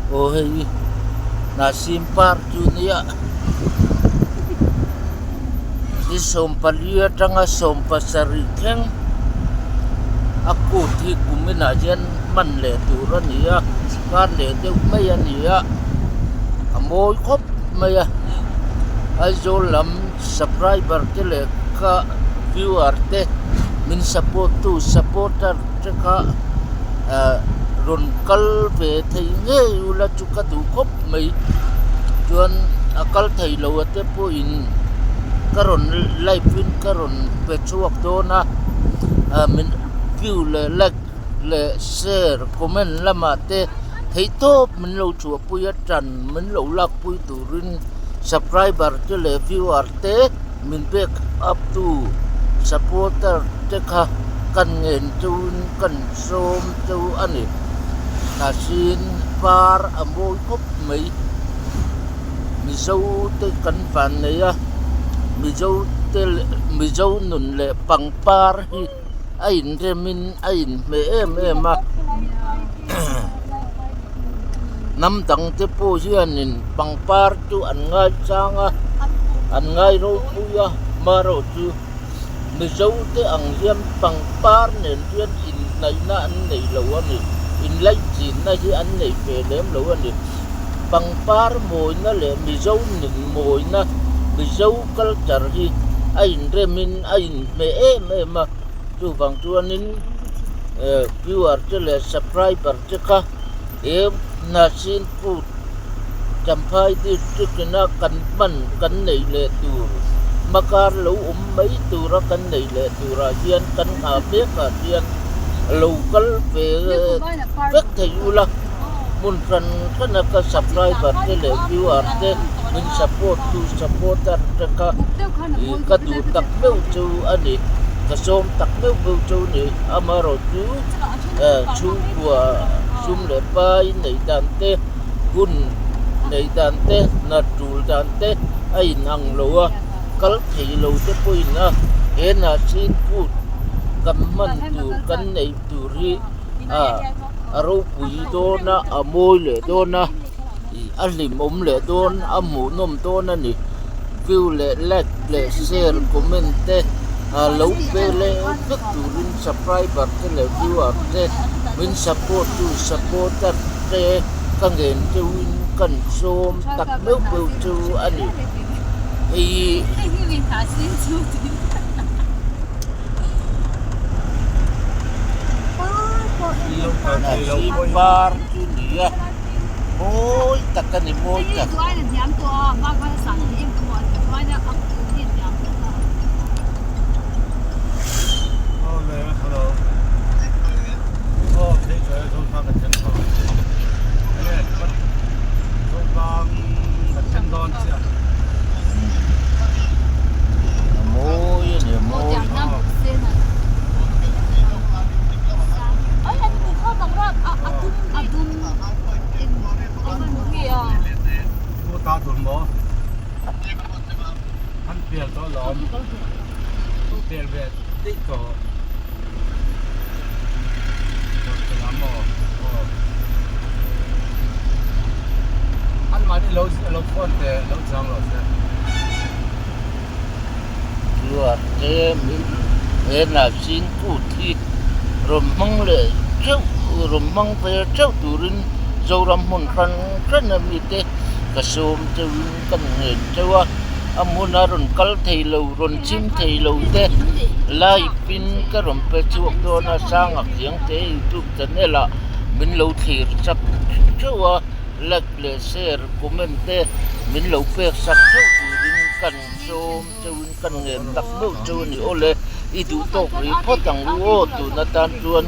Oi, na simpar dunia. Di sompalia tanga sompasarikeng. Aku ti kuminajan man le turan ya. Kan le te mayan ya. Amoy kop maya. Azolam subscriber te le ka viewer te min supporter te ka ron kal về thầy nghe là chú cả đủ khóc mấy chuan akal thầy lâu te po in karon live win karon về chuộc đó na mình view le share comment lama te thầy top mình lâu chùa pui trần mình lâu lạc pui tu rin subscriber te le viewer te mình back up to supporter te ka kan nghen chun kan som chu ani na sin par amoy kop mấy mi dâu te kan fan này ya mi dâu nun le pang par hi ain remin ain me em ma nam tang te po hian in pang par chu an ngai changa an ngai ro pu ya ma ro chu mi dâu te ang hiam pang par nen hian in nai na an nei lo ani in lai chin na hi an nei pe lem lo ani pang par moi na le mi dâu nin moi na mi dâu culture hi ain remin ain me ma chu bang chuanin viewer te le subscriber te ka em na sin pu champai ti tukina kan man kan nei le tur makar lo mấy tu ra kan nei le tura hian kan ha be ka hian local về vek thei ula mun ran kana ka subscriber te le viewer te min supporter te ka ka du tak meu chu ani ka som tak meu chu ni amaro chu của sum le pai nei dan te gun nei dan te na tul dan te ai nang lo kal thei lo te poina e na sin put kan man tu kan nei tu ri aro pui do na amoy le do na alim le don amu nom do na ni view le like le share comment te lâu về le vek tu rin subscriber te le viewer te min supporter te ka ngen te win kan som tak meu chu ani bar tu dia oi takkan ni moi ta ta tuần bó hắn tiền to lắm tiền về tích cổ lắm hắn mà đi lâu phun để lâu xong rồi chưa thế là xin cụ thi rồi mong lệ châu rồi mong về châu turin dâu ram hồn khăn rất là mít tê cả sôm châu cầm nghề châu amun ron kal thei lo ron chim thei lo te lai pin ka rom pe chuak do na sang ak yang te youtube channel a min lo thir chap chawa like le share comment te min lo pe sak chau turin kan som chawin kan ngem dak no chu ni ole i du tok ri photang lu o tu na tan chuan